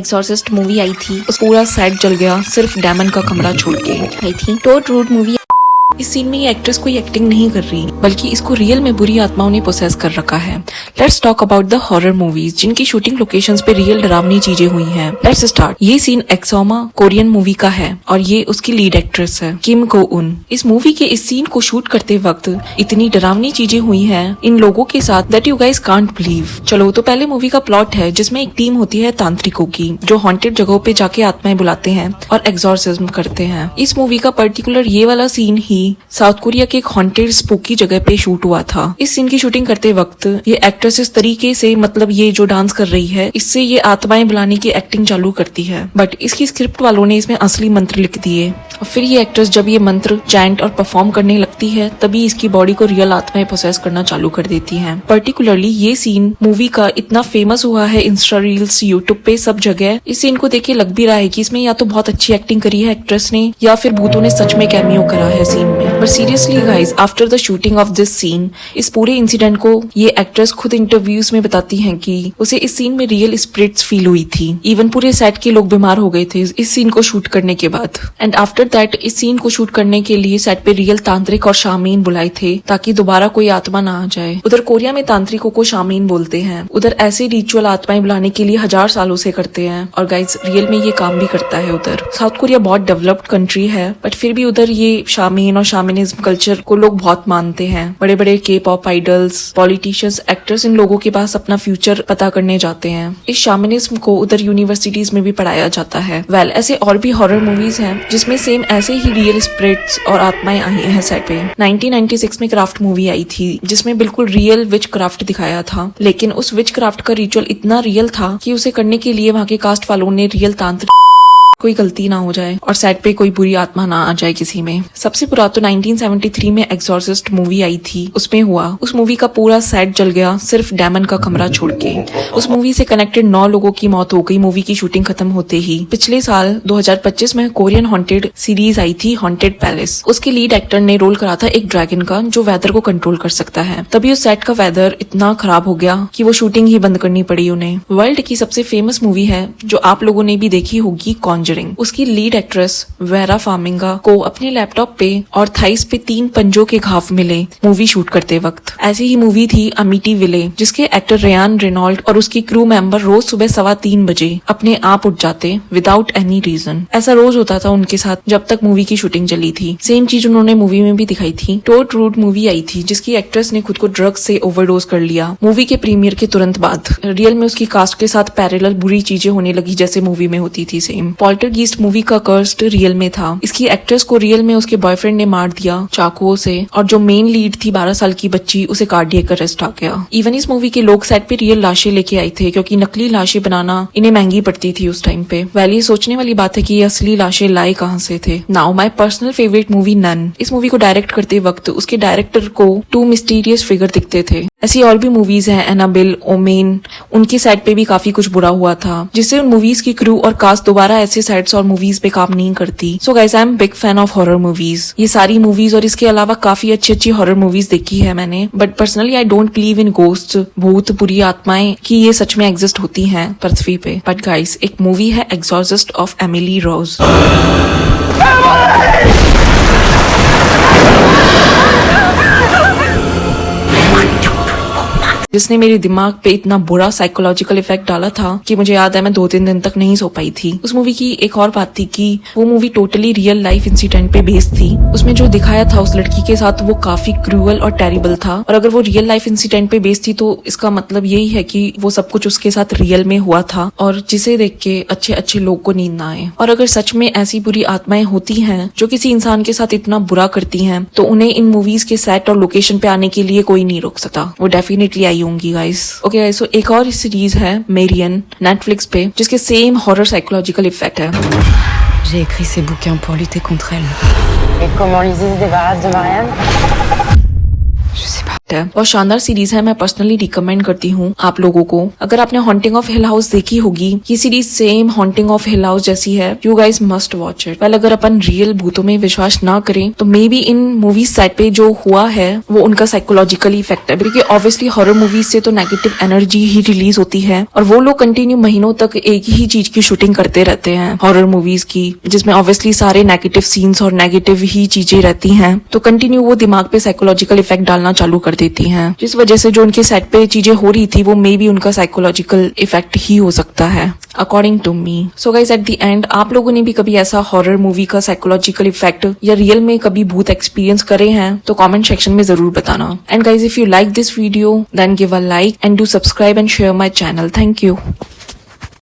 Exorcist movie आई थी, उस पूरा सेट जल गया सिर्फ डेमन का कमरा छोड़ के। आई थी टोट रूट मूवी। इस सीन में ये एक्ट्रेस कोई एक्टिंग नहीं कर रही, बल्कि इसको रियल में बुरी आत्माओं ने पोसेस कर रखा है। Let's talk about the horror movies जिनकी शूटिंग लोकेशंस पे रियल डरावनी चीजें हुई हैं। Let's start. ये सीन एक्सोमा कोरियन मूवी का है और ये उसकी लीड एक्ट्रेस है किम को उन। इस मूवी के इस सीन को शूट करते वक्त इतनी डरावनी चीजें हुई हैं इन लोगों के साथ that you guys can't believe. चलो तो पहले मूवी का प्लॉट है जिसमें एक टीम होती है तांत्रिकों की जो हॉन्टेड जगहों पे जाके आत्माएं बुलाते हैं और एक्सॉर्सिज्म करते हैं। इस मूवी का पर्टिकुलर ये वाला सीन ही साउथ कोरिया के एक हॉन्टेड स्पूकी जगह पे शूट हुआ था। इस सीन की शूटिंग करते वक्त ये एक्ट्रेस इस तरीके से मतलब ये जो डांस कर रही है इससे ये आत्माएं बुलाने की एक्टिंग चालू करती है, बट इसकी स्क्रिप्ट वालों ने इसमें असली मंत्र लिख दिए और फिर ये एक्ट्रेस जब ये मंत्र चैंट और परफॉर्म करने लगती है तभी इसकी बॉडी को रियल आत्माएं प्रोसेस करना चालू कर देती हैं। पर्टिकुलरली ये सीन मूवी का इतना फेमस हुआ है इंस्टा रील्स यूट्यूब पे सब जगह। इस सीन को देख लग भी रहा है कि इसमें या तो बहुत अच्छी एक्टिंग करी है एक्ट्रेस ने या फिर भूतों ने सच में कैमियो करा है सीन में। But seriously guys after the shooting of this scene इस पूरे इंसिडेंट को ये एक्ट्रेस खुद इंटरव्यूज में बताती हैं कि उसे इस सीन में रियल स्पिरिट्स फील हुई थी। इवन पूरे सेट के लोग बीमार हो गए थे इस सीन को शूट करने के बाद। एंड आफ्टर दैट इस सीन को शूट करने के लिए सेट पे रियल तांत्रिक और शामीन बुलाए थे ताकि दोबारा कोई आत्मा ना आ जाए। उधर कोरिया में तांत्रिकों को शामीन बोलते हैं। उधर ऐसे रिचुअल आत्माएं बुलाने के लिए 1000 सालों से करते हैं और गाइज रियल में ये काम भी करता है। उधर साउथ कोरिया बहुत डेवलप्ड कंट्री है बट फिर भी उधर ये शामीन और शामिनिज्म कल्चर को लोग बहुत मानते हैं। बड़े बड़े के pop idols, politicians, actors in लोगों के पास अपना फ्यूचर पता करने जाते हैं। इस शामिनिज्म को उधर यूनिवर्सिटीज में भी पढ़ाया जाता है। वेल ऐसे और भी हॉरर मूवीज हैं जिसमें सेम ऐसे ही रियल स्पिरिट्स और आत्माएं आई हैं सेट पे। 1996 में क्राफ्ट मूवी आई थी जिसमें बिल्कुल रियल विच क्राफ्ट दिखाया था, लेकिन उस विच क्राफ्ट का रिचुअल इतना रियल था कि उसे करने के लिए वहाँ के कास्ट वालों ने रियल तांत्रिक कोई गलती ना हो जाए और सेट पे कोई बुरी आत्मा ना आ जाए किसी में। सबसे बुरा तो 1973 में एक्सॉर्सिस्ट मूवी आई थी, उसमें हुआ। उस मूवी का पूरा सेट जल गया सिर्फ डेमन का कमरा छोड़ के। उस मूवी से कनेक्टेड 9 लोगों की मौत हो गई मूवी की शूटिंग खत्म होते ही। पिछले साल 2025 में कोरियन हॉन्टेड सीरीज आई थी हॉन्टेड पैलेस। उसके लीड एक्टर ने रोल करा था एक ड्रैगन का जो वेदर को कंट्रोल कर सकता है। तभी उस सेट का वेदर इतना खराब हो गया कि वो शूटिंग ही बंद करनी पड़ी उन्हें। वर्ल्ड की सबसे फेमस मूवी है जो आप लोगों ने भी देखी होगी, कॉन्जरिंग। उसकी लीड एक्ट्रेस वेरा फार्मिंगा को अपने लैपटॉप पे और थाइस पे 3 पंजों के घाव मिले मूवी शूट करते वक्त। ऐसी ही मूवी थी अमिटी विले जिसके एक्टर रेयान रेनॉल्ड और उसकी क्रू मेंबर रोज सुबह 3:15 बजे अपने आप उठ जाते विदाउट एनी रीजन। ऐसा रोज होता था उनके साथ जब तक मूवी की शूटिंग चली थी। सेम चीज उन्होंने मूवी में भी दिखाई थी। टोट रूट मूवी आई थी जिसकी एक्ट्रेस ने खुद को ड्रग्स से ओवरडोज कर लिया मूवी के प्रीमियर के तुरंत बाद। रियल में उसकी कास्ट के साथ पैरेलल बुरी चीजें होने लगी जैसे मूवी में होती थी सेम। पॉल्टरगीस्ट मूवी का कर्स्ट रियल में था। इसकी एक्ट्रेस को रियल में उसके बॉयफ्रेंड ने मार दिया चाकुओं से और जो मेन लीड थी 12 साल की बच्ची उसे कार्डियक अरेस्ट आ गया। इवन इस मूवी के लोग सेट पे रियल लाशें लेके आए थे क्योंकि नकली लाशें बनाना इन्हें महंगी पड़ती थी उस टाइम पे। वैल ये सोचने वाली बात है कि ये असली लाशें लाए कहां से थे। Now my personal favourite movie nun. इस मूवी को डायरेक्ट करते वक्त उसके डायरेक्टर को 2 मिस्टीरियस फिगर दिखते थे। ऐसी और भी मूवीज हैं एनाबेल, ओमेन, उनके सेट पे भी काफी कुछ बुरा हुआ था जिससे उन मूवीज की क्रू और कास्ट दोबारा ऐसे सेट्स और मूवीज पे काम नहीं करती। So guys I am big fan of horror movies. ये सारी मूवीज और इसके अलावा काफी अच्छी अच्छी हॉरर मूवीज देखी है मैंने, but personally I don't believe in ghost, भूत, बुरी आत्माएं कि ये सच में एग्जिस्ट होती हैं पृथ्वी पे। बट गाइस एक मूवी है एक्सॉर्सिस्ट ऑफ एमिली रोज। जिसने मेरे दिमाग पे इतना बुरा साइकोलॉजिकल इफेक्ट डाला था कि मुझे याद है मैं 2-3 दिन तक नहीं सो पाई थी। उस मूवी की एक और बात थी कि वो movie totally real life incident पे बेस्ड थी। उसमें जो दिखाया था उस लड़की के साथ वो काफी क्रूअल और टेरिबल था और अगर वो रियल लाइफ इंसिडेंट पे बेस्ड थी तो इसका मतलब यही है कि वो सब कुछ उसके साथ रियल में हुआ था और जिसे देख के अच्छे अच्छे लोग को नींद ना आए। और अगर सच में ऐसी बुरी आत्माएं होती हैं जो किसी इंसान के साथ इतना बुरा करती हैं तो उन्हें इन मूवीज के सेट और लोकेशन पे आने के लिए कोई नहीं रोक सकता। वो डेफिनेटली आई होंगी गाइस। ओके गाइस, सो एक और सीरीज है मेरियन नेटफ्लिक्स पे जिसके सेम हॉरर साइकोलॉजिकल इफेक्ट है। J'ai écrit ces bouquins pour lutter contre elle. Et comment Lizzie se débarrasse de Marianne? Je sais pas. Effect है। बहुत शानदार सीरीज है, मैं पर्सनली रिकमेंड करती हूँ आप लोगों को। अगर आपने हॉन्टिंग ऑफ हिल हाउस देखी होगी, ये series same haunting of hill house जैसी है। You guys must watch it. Well, अगर अपन रियल भूतों में विश्वास ना करें तो may be in movies side पे जो हुआ है वो उनका साइकोलॉजिकल इफेक्ट है, क्योंकि ऑब्वियसली हॉरर मूवीज से तो नेगेटिव एनर्जी ही रिलीज होती है और वो लोग कंटिन्यू महीनों तक एक ही चीज की शूटिंग करते रहते हैं हॉरर मूवीज की, जिसमें ऑब्वियसली सारे नेगेटिव सीन्स और नेगेटिव ही चीजें रहती हैं। तो कंटिन्यू वो दिमाग पे साइकोलॉजिकल इफेक्ट डालना चालू कर देती हैं, जिस वजह से जो उनके सेट पे चीजें हो रही थी वो मे बी उनका साइकोलॉजिकल इफेक्ट ही हो सकता है, according to me. So guys, at the end आप लोगों ने भी कभी ऐसा हॉरर मूवी का साइकोलॉजिकल इफेक्ट या रियल में कभी भूत एक्सपीरियंस करे हैं तो कमेंट सेक्शन में जरूर बताना। And guys, if you like this video then give a like and do subscribe and share my channel. Thank you.